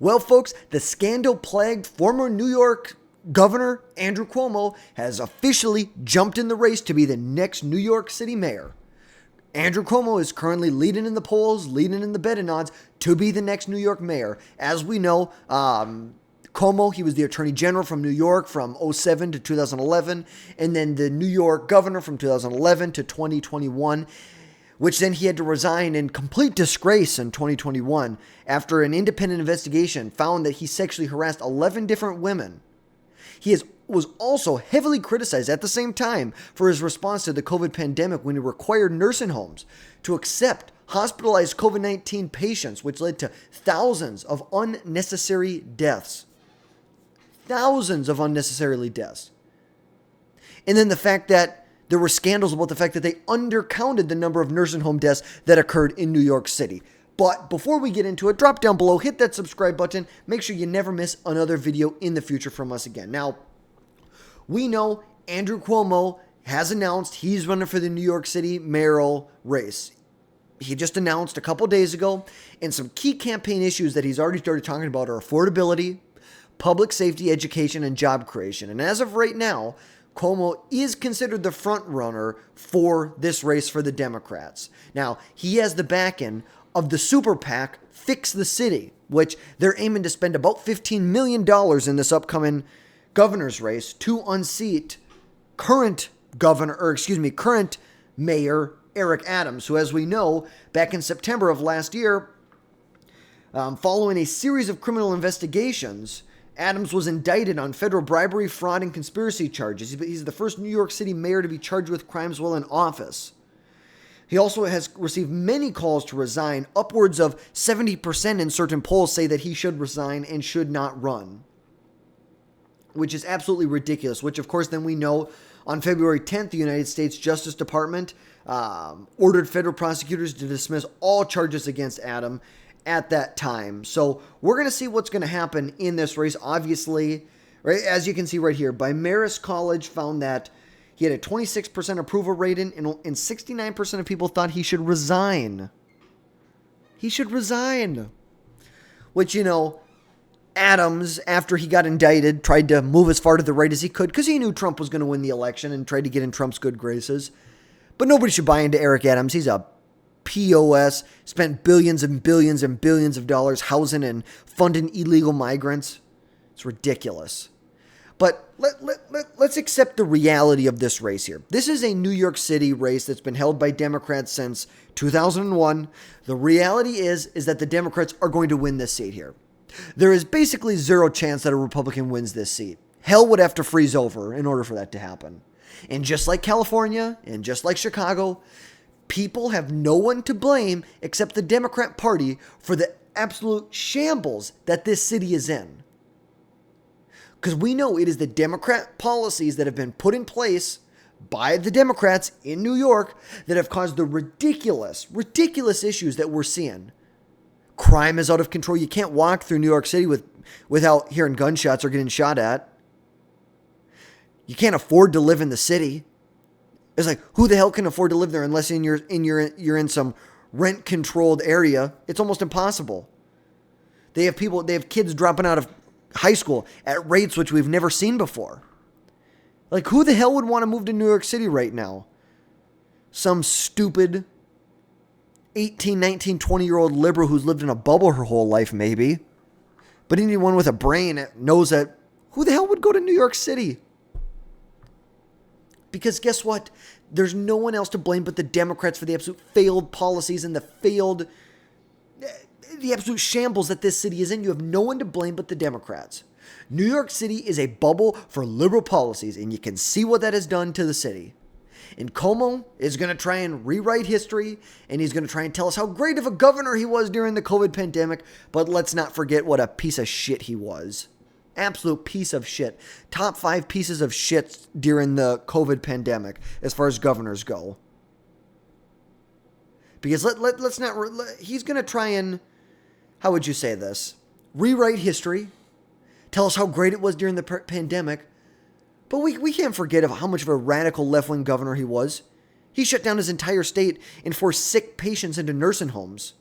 Well, folks, the scandal-plagued former New York Governor Andrew Cuomo has officially jumped in the race to be the next New York City mayor. Andrew Cuomo is currently leading in the polls, leading in the betting odds to be the next New York mayor. As we know, Cuomo, he was the attorney general from New York from 2007 to 2011, and then the New York governor from 2011 to 2021, which then he had to resign in complete disgrace in 2021 after an independent investigation found that he sexually harassed 11 different women. He was also heavily criticized at the same time for his response to the COVID pandemic when he required nursing homes to accept hospitalized COVID-19 patients, which led to thousands of unnecessary deaths. Thousands of unnecessarily deaths. And then the fact that there were scandals about the fact that they undercounted the number of nursing home deaths that occurred in New York City. But before we get into it, drop down below, hit that subscribe button, make sure you never miss another video in the future from us again. Now, we know Andrew Cuomo has announced he's running for the New York City Mayoral Race. He just announced a couple days ago, and some key campaign issues that he's already started talking about are affordability, public safety, education, and job creation. And as of right now, Cuomo is considered the front runner for this race for the Democrats. Now, he has the backing of the super PAC Fix the City, which they're aiming to spend about $15 million in this upcoming governor's race to unseat current mayor Eric Adams, who, as we know, back in September of last year, following a series of criminal investigations, Adams was indicted on federal bribery, fraud, and conspiracy charges. He's the first New York City mayor to be charged with crimes while in office. He also has received many calls to resign. Upwards of 70% in certain polls say that he should resign and should not run, which is absolutely ridiculous, which, of course, then we know on February 10th, the United States Justice Department ordered federal prosecutors to dismiss all charges against Adam at that time. So we're going to see what's going to happen in this race. Obviously, right, as you can see right here, by Marist College found that he had a 26% approval rating, and 69% of people thought he should resign. He should resign. Which, you know, Adams, after he got indicted, tried to move as far to the right as he could because he knew Trump was going to win the election and tried to get in Trump's good graces. But nobody should buy into Eric Adams. He's a POS, spent billions and billions and billions of dollars housing and funding illegal migrants. It's ridiculous. But let's accept the reality of this race here. This is a New York City race that's been held by Democrats since 2001. The reality is that the Democrats are going to win this seat here. There is basically zero chance that a Republican wins this seat. Hell would have to freeze over in order for that to happen. And just like California and just like Chicago, people have no one to blame except the Democrat Party for the absolute shambles that this city is in. Because we know it is the Democrat policies that have been put in place by the Democrats in New York that have caused the ridiculous issues that we're seeing. Crime is out of control. You can't walk through New York City without hearing gunshots or getting shot at. You can't afford to live in the city. It's like, who the hell can afford to live there unless you're in some rent-controlled area? It's almost impossible. They have kids dropping out of high school at rates which we've never seen before. Like, who the hell would want to move to New York City right now? Some stupid 18, 19, 20-year-old liberal who's lived in a bubble her whole life, maybe. But anyone with a brain that knows that, who the hell would go to New York City? Because guess what? There's no one else to blame but the Democrats for the absolute failed policies and the absolute shambles that this city is in. You have no one to blame but the Democrats. New York City is a bubble for liberal policies, and you can see what that has done to the city. And Cuomo is going to try and rewrite history, and he's going to try and tell us how great of a governor he was during the COVID pandemic, but let's not forget what a piece of shit he was. Absolute piece of shit. Top 5 pieces of shit during the COVID pandemic as far as governors go. Because let's not, he's going to try and, how would you say this? Rewrite history. Tell us how great it was during the pandemic. But we can't forget of how much of a radical left-wing governor he was. He shut down his entire state and forced sick patients into nursing homes.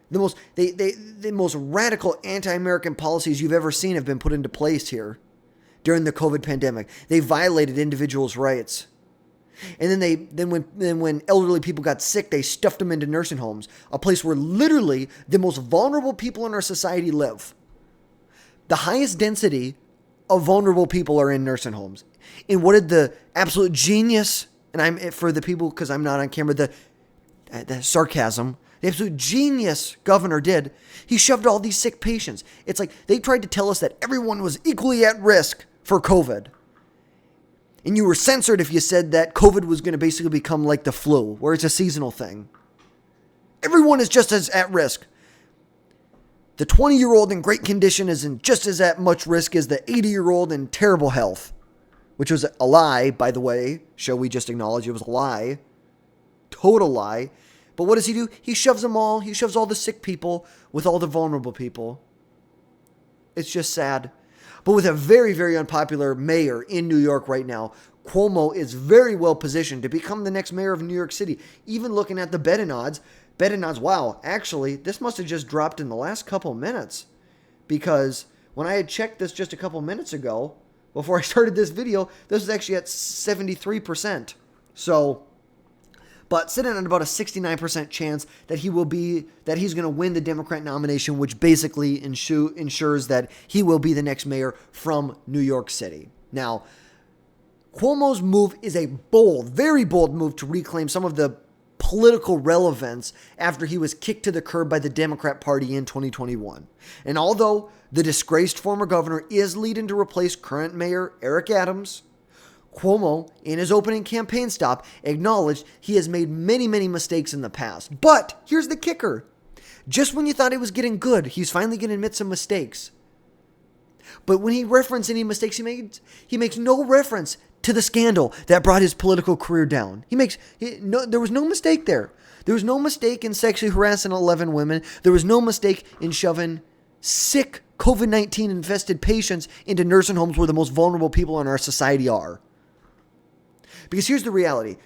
The most radical anti-American policies you've ever seen have been put into place here during the COVID pandemic. They violated individuals' rights. And then when elderly people got sick, they stuffed them into nursing homes, a place where literally the most vulnerable people in our society live. The highest density of vulnerable people are in nursing homes. And what did the absolute genius, and I'm for the people because I'm not on camera, the sarcasm, the absolute genius governor did, he shoved all these sick patients. It's like they tried to tell us that everyone was equally at risk for COVID. And you were censored if you said that COVID was going to basically become like the flu, where it's a seasonal thing. Everyone is just as at risk. The 20-year-old in great condition is in just as at much risk as the 80-year-old in terrible health. Which was a lie, by the way. Shall we just acknowledge it was a lie? Total lie. But what does he do? He shoves them all. He shoves all the sick people with all the vulnerable people. It's just sad. But with a very, very unpopular mayor in New York right now, Cuomo is very well positioned to become the next mayor of New York City. Even looking at the betting odds, wow, actually, this must have just dropped in the last couple minutes. Because when I had checked this just a couple minutes ago, before I started this video, this was actually at 73%. So, but sitting at about a 69% chance that he's going to win the Democrat nomination, which basically ensures that he will be the next mayor from New York City. Now, Cuomo's move is a bold, very bold move to reclaim some of the political relevance after he was kicked to the curb by the Democrat Party in 2021. And although the disgraced former governor is leading to replace current mayor Eric Adams, Cuomo, in his opening campaign stop, acknowledged he has made many, many mistakes in the past. But here's the kicker. Just when you thought he was getting good, he's finally going to admit some mistakes. But when he references any mistakes he makes no reference to the scandal that brought his political career down. There was no mistake there. There was no mistake in sexually harassing 11 women. There was no mistake in shoving sick COVID-19 infested patients into nursing homes where the most vulnerable people in our society are. Because here's the reality.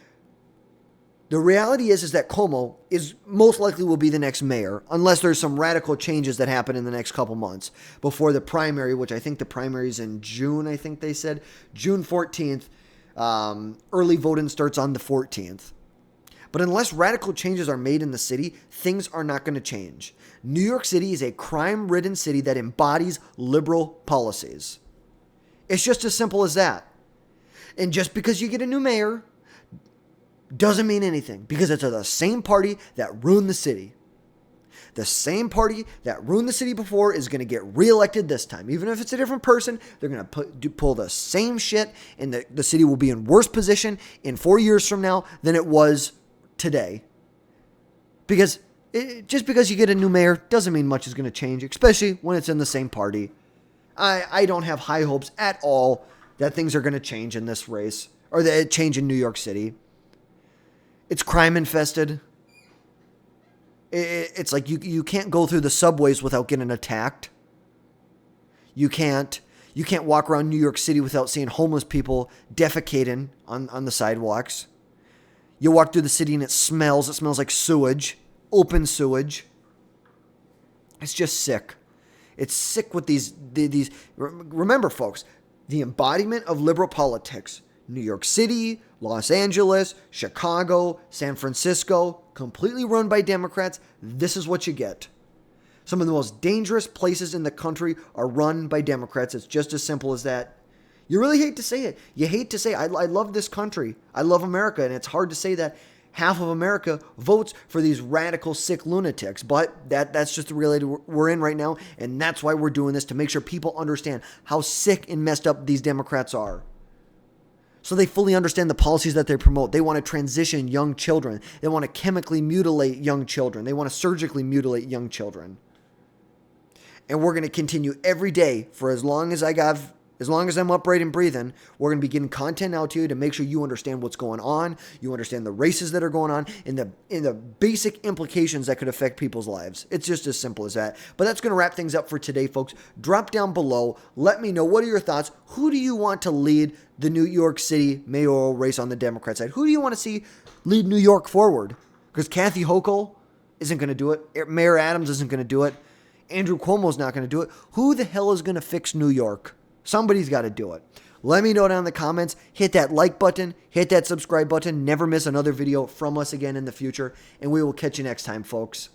The reality is that Cuomo is most likely will be the next mayor unless there's some radical changes that happen in the next couple months before the primary, which I think the primary is in June, I think they said. June 14th. Early voting starts on the 14th. But unless radical changes are made in the city, things are not going to change. New York City is a crime-ridden city that embodies liberal policies. It's just as simple as that. And just because you get a new mayor doesn't mean anything, because it's the same party that ruined the city. The same party that ruined the city before is going to get reelected this time. Even if it's a different person, they're going to pull the same shit, and the city will be in worse position in 4 years from now than it was today. Because just because you get a new mayor doesn't mean much is going to change, especially when it's in the same party. I don't have high hopes at all that things are going to change in this race, or that it change in New York City. It's crime infested. It's like you can't go through the subways without getting attacked. You can't walk around New York City without seeing homeless people defecating on the sidewalks. You walk through the city and it smells like sewage, open sewage. It's just sick. It's sick with these. Remember, folks, the embodiment of liberal politics. New York City, Los Angeles, Chicago, San Francisco, completely run by Democrats. This is what you get. Some of the most dangerous places in the country are run by Democrats. It's just as simple as that. You really hate to say it. You hate to say, I love this country. I love America. And it's hard to say that half of America votes for these radical, sick lunatics. But that's just the reality we're in right now. And that's why we're doing this, to make sure people understand how sick and messed up these Democrats are. So they fully understand the policies that they promote. They want to transition young children. They want to chemically mutilate young children. They want to surgically mutilate young children. And we're going to continue every day for as long as I'm upright and breathing. We're going to be getting content out to you to make sure you understand what's going on. You understand the races that are going on and the basic implications that could affect people's lives. It's just as simple as that. But that's going to wrap things up for today, folks. Drop down below. Let me know, what are your thoughts? Who do you want to lead the New York City mayoral race on the Democrat side? Who do you want to see lead New York forward? Because Kathy Hochul isn't going to do it. Mayor Adams isn't going to do it. Andrew Cuomo's not going to do it. Who the hell is going to fix New York? Somebody's got to do it. Let me know down in the comments. Hit that like button. Hit that subscribe button. Never miss another video from us again in the future. And we will catch you next time, folks.